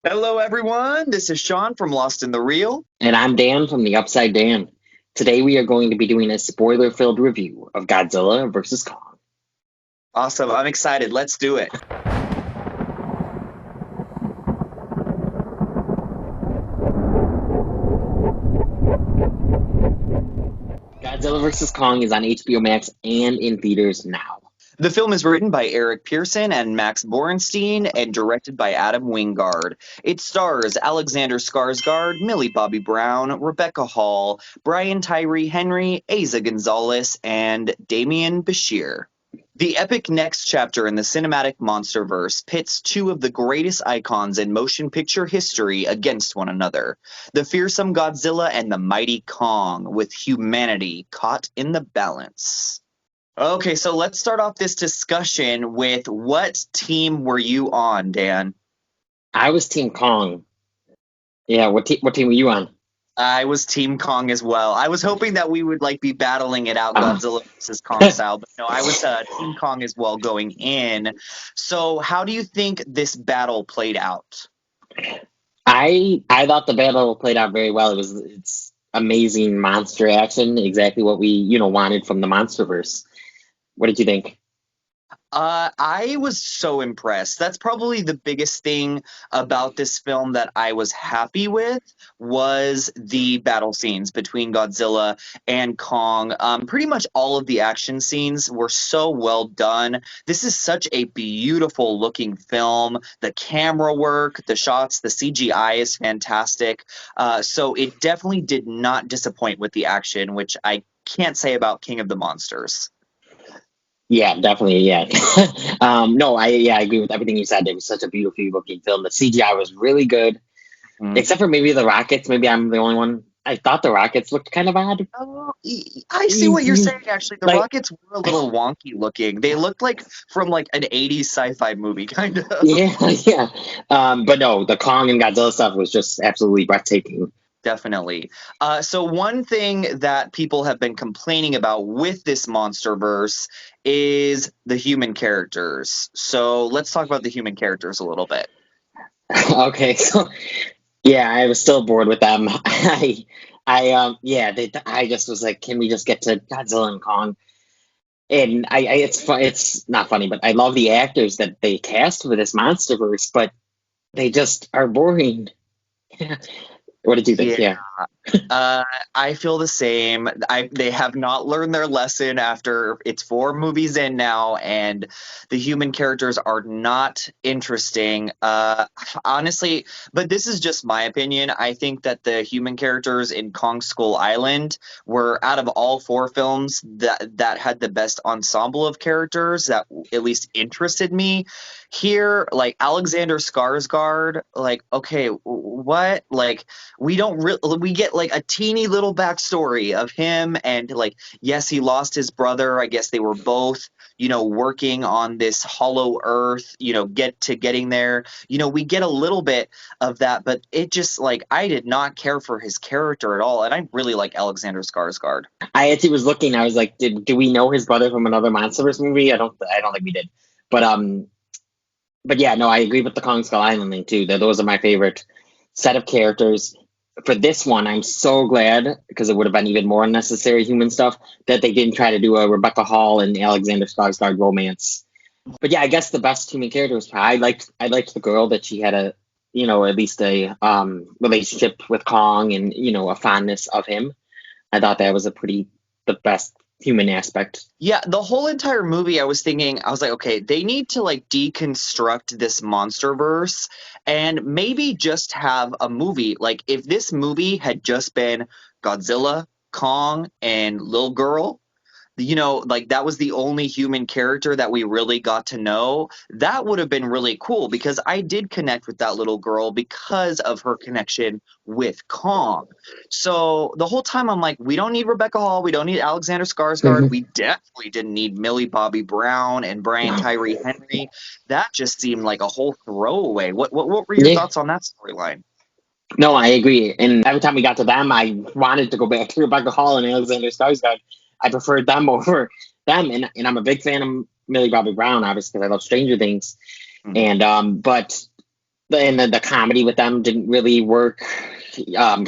Hello, everyone. This is Shawn from Lost in the Reel. And I'm Dan from the Upside Dan. Today we are going to be doing a spoiler-filled review of Godzilla vs. Kong. Awesome. I'm excited. Let's do it. Godzilla vs. Kong is on HBO Max and in theaters now. The film is written by Eric Pearson and Max Borenstein and directed by Adam Wingard. It stars Alexander Skarsgård, Millie Bobby Brown, Rebecca Hall, Brian Tyree Henry, Asa Gonzalez, and Damian Bashir. The epic next chapter in the cinematic Monsterverse pits two of the greatest icons in motion picture history against one another, the fearsome Godzilla and the mighty Kong, with humanity caught in the balance. Okay, so let's start off this discussion with what team were you on, Dan? I was Team Kong. Yeah, what team were you on? I was Team Kong as well. I was hoping that we would be battling it out Uh, Godzilla versus Kong style, but no, I was Team Kong as well going in. So how do you think this battle played out? I thought the battle played out very well. It's amazing monster action, exactly what we wanted from the MonsterVerse. What did you think? I was so impressed. That's probably the biggest thing about this film that I was happy with was the battle scenes between Godzilla and Kong. Pretty much all of the action scenes were so well done. This is such a beautiful looking film. The camera work, the shots, the CGI is fantastic. So it definitely did not disappoint with the action, which I can't say about King of the Monsters. Yeah, definitely. Yeah. No, I agree with everything you said. It was such a beautifully looking film. The CGI was really good, except for maybe the rockets. Maybe I'm the only one. I thought the rockets looked kind of odd. Oh, I see what you're saying, actually. The Like, rockets were a little wonky looking. They looked like from like an 80s sci-fi movie, kind of. yeah, yeah. But no, the Kong and Godzilla stuff was just absolutely breathtaking. Definitely. So one thing that people have been complaining about with this MonsterVerse is the human characters. So let's talk about the human characters a little bit. Okay, so yeah, I was still bored with them. Yeah, I just was like, can we just get to Godzilla and Kong? And it's not funny, but I love the actors that they cast for this MonsterVerse, but they just are boring. What did you think? Yeah. Yeah. Uh, I feel the same. They have not learned their lesson after it's four movies in now, and the human characters are not interesting. Honestly, but this is just my opinion. I think that the human characters in Kong Skull Island were out of all four films that had the best ensemble of characters that at least interested me. Here, like Alexander Skarsgård, like okay, what like we get like a teeny little backstory of him and like yes he lost his brother. I guess they were both working on this hollow earth, getting there. We get a little bit of that, but it just like I did not care for his character at all, and I really like Alexander Skarsgård. I actually was looking, I was like, do we know his brother from another MonsterVerse movie? I don't think we did. But but yeah, no, I agree with the Kong Skull Island thing too. Those are my favorite set of characters. For this one, I'm so glad because it would have been even more unnecessary human stuff that they didn't try to do a Rebecca Hall and Alexander Skarsgård romance. But yeah, I guess the best human character was I liked the girl that she had at least a relationship with Kong and a fondness of him. I thought that was the best human aspect. Yeah, the whole entire movie, I was thinking, I was like, okay, they need to like deconstruct this monsterverse and maybe just have a movie. Like, if this movie had just been Godzilla, Kong, and Lil Girl, like that was the only human character that we really got to know, that would have been really cool because I did connect with that little girl because of her connection with Kong. So the whole time I'm like, we don't need Rebecca Hall, we don't need Alexander Skarsgård, we definitely didn't need Millie Bobby Brown and Brian Tyree Henry. That just seemed like a whole throwaway. What were your Yeah. thoughts on that storyline? No, I agree. And every time we got to them, I wanted to go back to Rebecca Hall and Alexander Skarsgård. I preferred them over them, and I'm a big fan of Millie Bobby Brown, obviously, because I love Stranger Things. Mhm. And but the comedy with them didn't really work.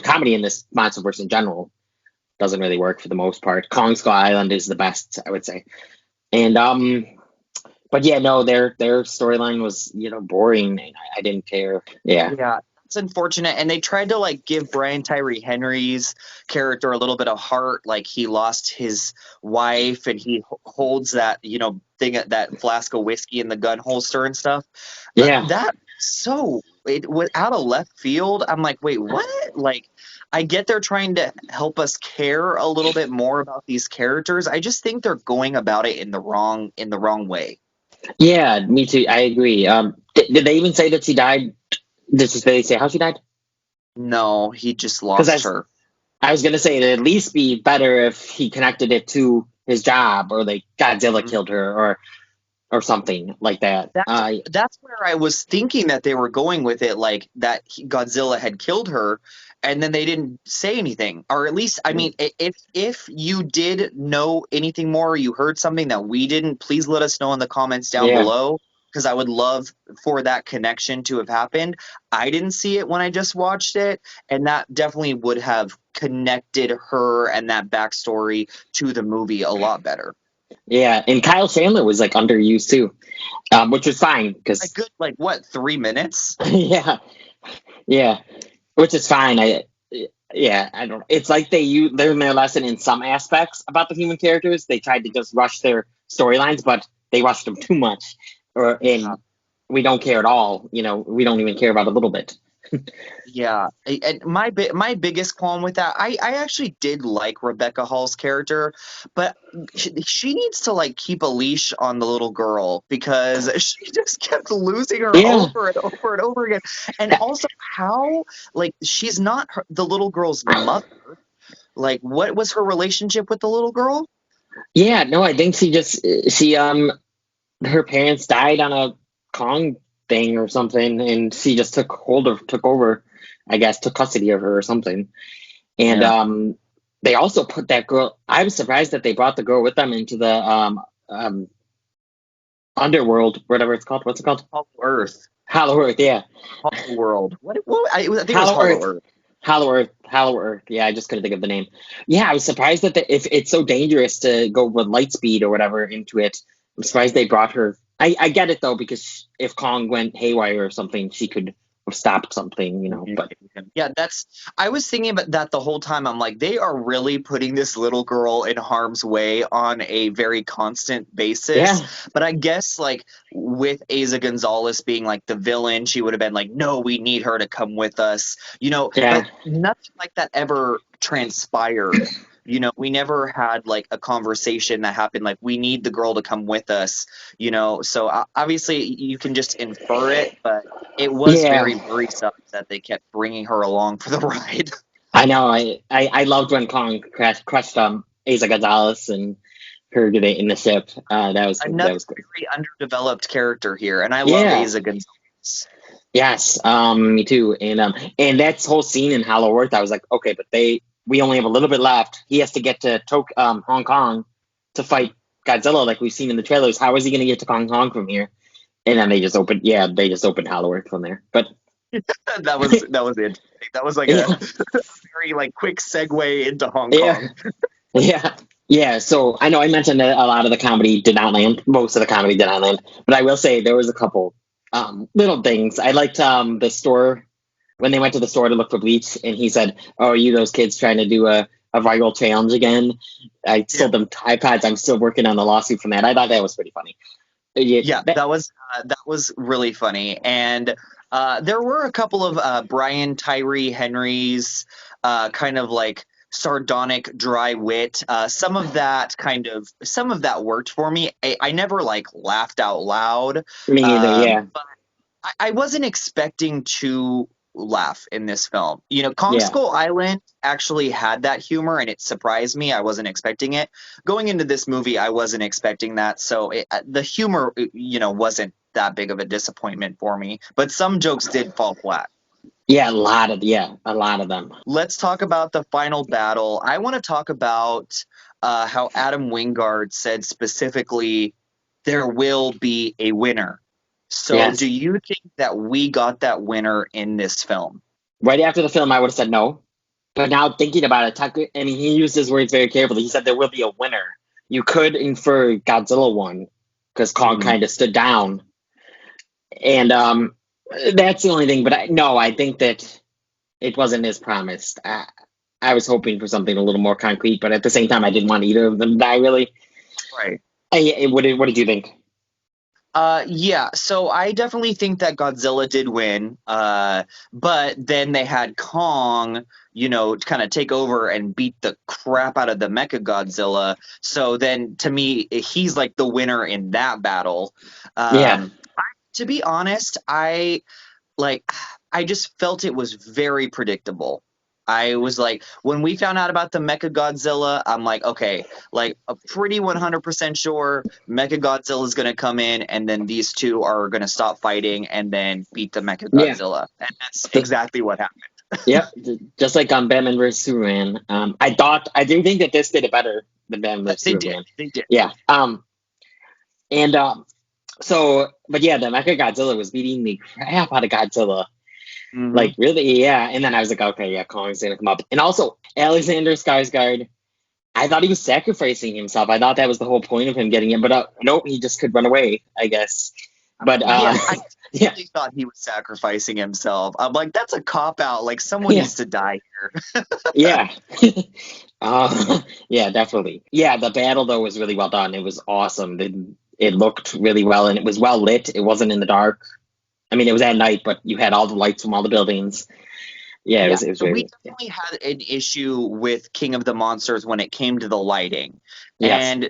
Comedy in this Monsterverse in general doesn't really work for the most part. Kong Skull Island is the best, I would say. And but yeah, no, their storyline was boring. And I didn't care. Yeah, Yeah, that's unfortunate. And they tried to like give Brian Tyree Henry's character a little bit of heart. Like he lost his wife and he holds that, thing, that flask of whiskey in the gun holster and stuff. yeah, That so it was out of left field. I'm like, wait, what? Like, I get they're trying to help us care a little bit more about these characters. I just think they're going about it in the wrong way. yeah. Me too. I agree. Did they even say that she died? Did they say how she died? No, he just Because lost her. I was gonna say it'd at least be better if he connected it to his job, or like Godzilla killed her, or something like that. That's where I was thinking that they were going with it, like that Godzilla had killed her, and then they didn't say anything, or at least, I mean, if you did know anything more, or you heard something that we didn't, please let us know in the comments down Yeah, below, because I would love for that connection to have happened. I didn't see it when I just watched it, and that definitely would have connected her and that backstory to the movie a lot better. yeah. And Kyle Chandler was like underused too, which was fine A because good, like, what, 3 minutes? yeah, yeah, which is fine. Yeah, I don't. It's like they learned their lesson in some aspects about the human characters. They tried to just rush their storylines, but they rushed them too much, and we don't care at all. We don't even care about a little bit. Yeah, and my biggest qualm with that, I actually did like Rebecca Hall's character, but she needs to like keep a leash on the little girl because she just kept losing her Yeah, over and over and over again. And also, how, like, she's not the little girl's mother. Like, what was her relationship with the little girl? yeah. No, I think she her parents died on a Kong thing or something, and she just took over, I guess, took custody of her or something. And Yeah, they also put that girl. I was surprised that they brought the girl with them into the um underworld, whatever it's called. What's it called? Hollow Earth, Hollow Earth. Yeah, Hollow World. What I think it was Hollow Hollow Earth. Earth. Hollow Earth, Hollow Earth. Yeah, I just couldn't think of the name. Yeah, I was surprised that if it's so dangerous to go with light speed or whatever into it, I'm surprised they brought her. I get it though, because if Kong went haywire or something, she could have stopped something, But Yeah, I was thinking about that the whole time. I'm like, they are really putting this little girl in harm's way on a very constant basis. yeah, But I guess, like, with Asa Gonzalez being like the villain, she would have been like, no, we need her to come with us, yeah, but nothing like that ever transpired. We never had like a conversation that happened like, we need the girl to come with us, so obviously you can just infer it, but it was yeah. very worrisome that they kept bringing her along for the ride. I know. I loved when Kong crushed Asa Gonzalez and her in the ship. That Another was good. very underdeveloped character here, and I love Yeah. Asa Gonzalez. Yes, me too. And that whole scene in Hollow Earth, I was like, okay, but we only have a little bit left. He has to get to Hong Kong to fight Godzilla, like we've seen in the trailers. How is he going to get to Hong Kong from here? And then they just opened Hollow Earth from there. But That was interesting. That was like a yeah, very like quick segue into Hong yeah, Kong. yeah, yeah. So I know I mentioned that a lot of the comedy did not land. Most of the comedy did not land, but I will say there was a couple little things. I liked the store when they went to the store to look for bleach, and he said, "Oh, are you those kids trying to do a viral challenge again?" I Yeah, sold them iPads. I'm still working on the lawsuit from that. I thought that was pretty funny. Yeah, yeah, that was really funny, and there were a couple of Brian Tyree Henry's kind of like sardonic dry wit. Some of that worked for me. I never like laughed out loud. me neither. Um, Yeah, I wasn't expecting to laugh in this film. Kong yeah, Skull Island actually had that humor, and it surprised me. I wasn't expecting it. Going into this movie, I wasn't expecting that, so the humor, wasn't that big of a disappointment for me. But some jokes did fall flat. yeah. A lot of them. Let's talk about the final battle. I want to talk about how Adam Wingard said specifically, there will be a winner. So do Yes. you think that we got that winner in this film? Right after the film, I would have said no. But now thinking about it, I mean, he used his words very carefully. He said there will be a winner. You could infer Godzilla won because Kong Hmm. kind of stood down, and that's the only thing. But no, I think that it wasn't as promised. I was hoping for something a little more concrete, but at the same time, I didn't want either of them to die. Really, Right. what did you think? Yeah, so I definitely think that Godzilla did win. But then they had Kong, kind of take over and beat the crap out of the Mecha Godzilla. So then to me, he's like the winner in that battle. Yeah, Um, to be honest, like I just felt it was very predictable. I was like, when we found out about the Mecha Godzilla, I'm like, okay, like a pretty 100% sure Mecha Godzilla is going to come in, and then these two are going to stop fighting and then beat the Mecha yeah. Godzilla, and that's Just, exactly what happened. yep, just like on Batman vs Superman. I do think that this did it better than Batman vs They did, Superman. they did. Yeah. And but yeah, the Mecha Godzilla was beating the crap out of Godzilla. Hmm. Like really, yeah. And then I was like, okay, yeah, Kong's gonna come up. And also Alexander Skarsgård, I thought he was sacrificing himself. I thought that was the whole point of him getting it, but nope, he just could run away, I guess. But Yeah, I yeah, really thought he was sacrificing himself. I'm like, that's a cop out. Like, someone yeah, needs to die here. yeah. Yeah, definitely. Yeah, the battle though was really well done. It was awesome. It looked really well and it was well lit. It wasn't in the dark. I mean, it was at night, but you had all the lights from all the buildings. Yeah, Yeah, it was so we very, yeah. definitely had an issue with King of the Monsters when it came to the lighting. Yes. And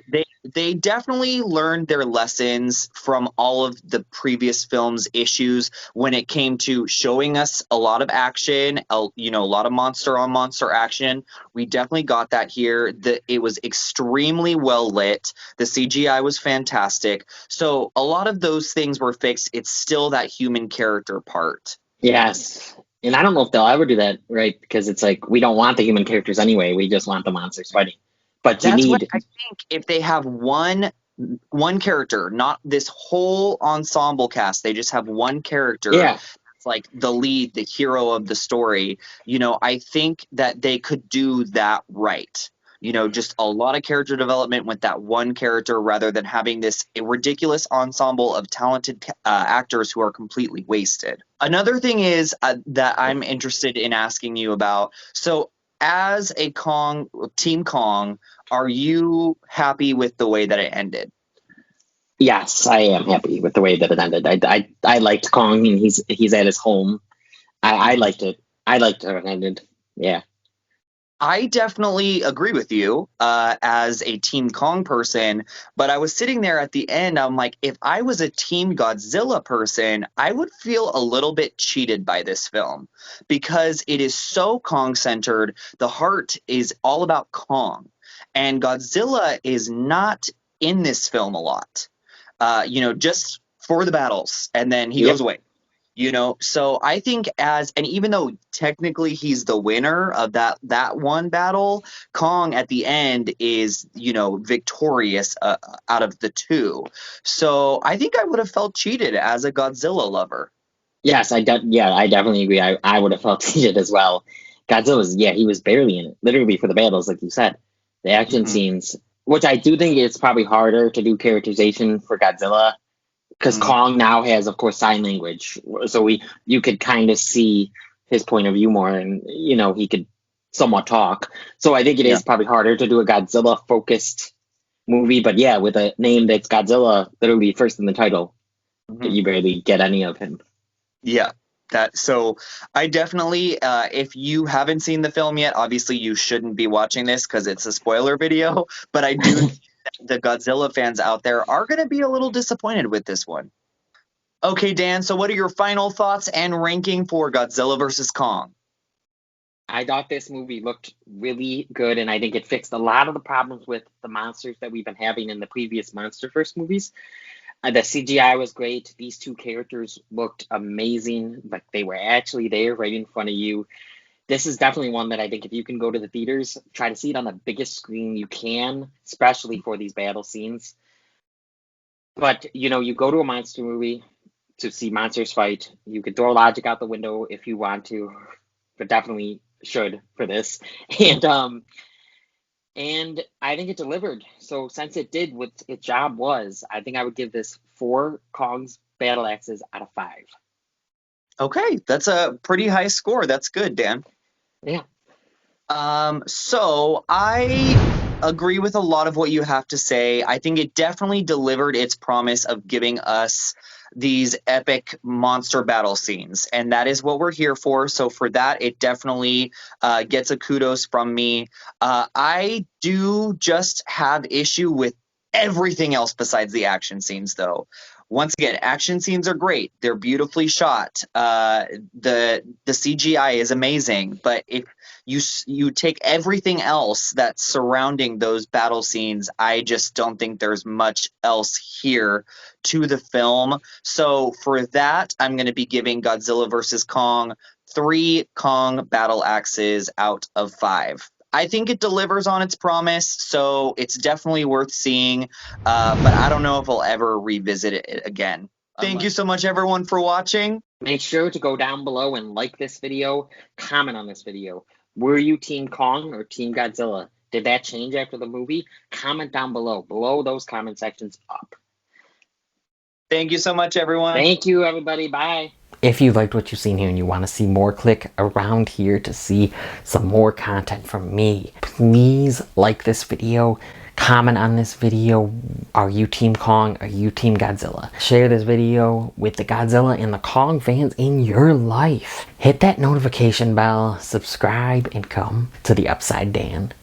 they definitely learned their lessons from all of the previous films' issues when it came to showing us a lot of action, a lot of monster on monster action. We definitely got that here. It was extremely well lit. The CGI was fantastic. So a lot of those things were fixed. It's still that human character part. Yes. And I don't know if they'll ever do that, right? Because it's like we don't want the human characters anyway. We just want the monsters fighting. But you That's what need, I think. If they have one character, not this whole ensemble cast, they just have one character yeah, that's like the lead, the hero of the story. I think that they could do that right. Just a lot of character development with that one character rather than having this ridiculous ensemble of talented actors who are completely wasted. Another thing is that I'm interested in asking you about. So, as a Team Kong, are you happy with the way that it ended? yes, I am happy with the way that it ended. I liked Kong, and he's at his home. I Mhm. liked it. I liked how it ended. Yeah. I definitely agree with you as a Team Kong person, but I was sitting there at the end. I'm like, if I was a Team Godzilla person, I would feel a little bit cheated by this film because it is so Kong centered. The heart is all about Kong, and Godzilla is not in this film a lot. Just for the battles, and then he goes Yep. away. So I think and even though technically he's the winner of that one battle, Kong at the end is victorious out of the two. So I think I would have felt cheated as a Godzilla lover. Yes, yeah, I definitely agree. I would have felt cheated as well. Godzilla was, yeah, he was barely in it, literally for the battles, like you said. The action Hmm. scenes, which I do think it's probably harder to do characterization for Godzilla because Hmm. Kong now has, of course, sign language, so you could kind of see his point of view more, and he could somewhat talk. So I think it Yeah. is probably harder to do a Godzilla focused movie, but yeah, with a name that's Godzilla literally first in the title, Hmm. you barely get any of him. Yeah. So I definitely, if you haven't seen the film yet, obviously you shouldn't be watching this because it's a spoiler video. But I do think that the Godzilla fans out there are going to be a little disappointed with this one. Okay, Dan, so what are your final thoughts and ranking for Godzilla versus Kong? I thought this movie looked really good, and I think it fixed a lot of the problems with the monsters that we've been having in the previous Monsterverse movies. The CGI was great. These two characters looked amazing. Like they were actually there right in front of you. This is definitely one that I think if you can go to the theaters, try to see it on the biggest screen you can, especially for these battle scenes. But you go to a monster movie, to see monsters fight. You could throw logic out the window if you want to, but definitely should for this. And I think it delivered. So since it did what its job was, I think I would give this 4 Kong's battle axes out of 5. Okay, that's a pretty high score. That's good, Dan. Yeah. So I agree with a lot of what you have to say. I think it definitely delivered its promise of giving us these epic monster battle scenes, and that is what we're here for. So for that, it definitely gets a kudos from me. I do just have issue with everything else besides the action scenes, though. Once again, action scenes are great. They're beautifully shot. The CGI is amazing, but if you take everything else that's surrounding those battle scenes, I just don't think there's much else here to the film. So for that, I'm going to be giving Godzilla vs. Kong 3 Kong battle axes out of 5. I think it delivers on its promise, so it's definitely worth seeing, but I don't know if I'll ever revisit it again. Thank you so much, everyone, for watching. Make sure to go down below and like this video, comment on this video. Were you Team Kong or Team Godzilla? Did that change after the movie? Comment down below. Blow those comment sections up. Thank you so much, everyone. Thank you, everybody. Bye. If you liked what you've seen here and you want to see more, click around here to see some more content from me. Please like this video. Comment on this video. Are you Team Kong? Are you Team Godzilla? Share this video with the Godzilla and the Kong fans in your life. Hit that notification bell, subscribe, and come to the Upside Dan.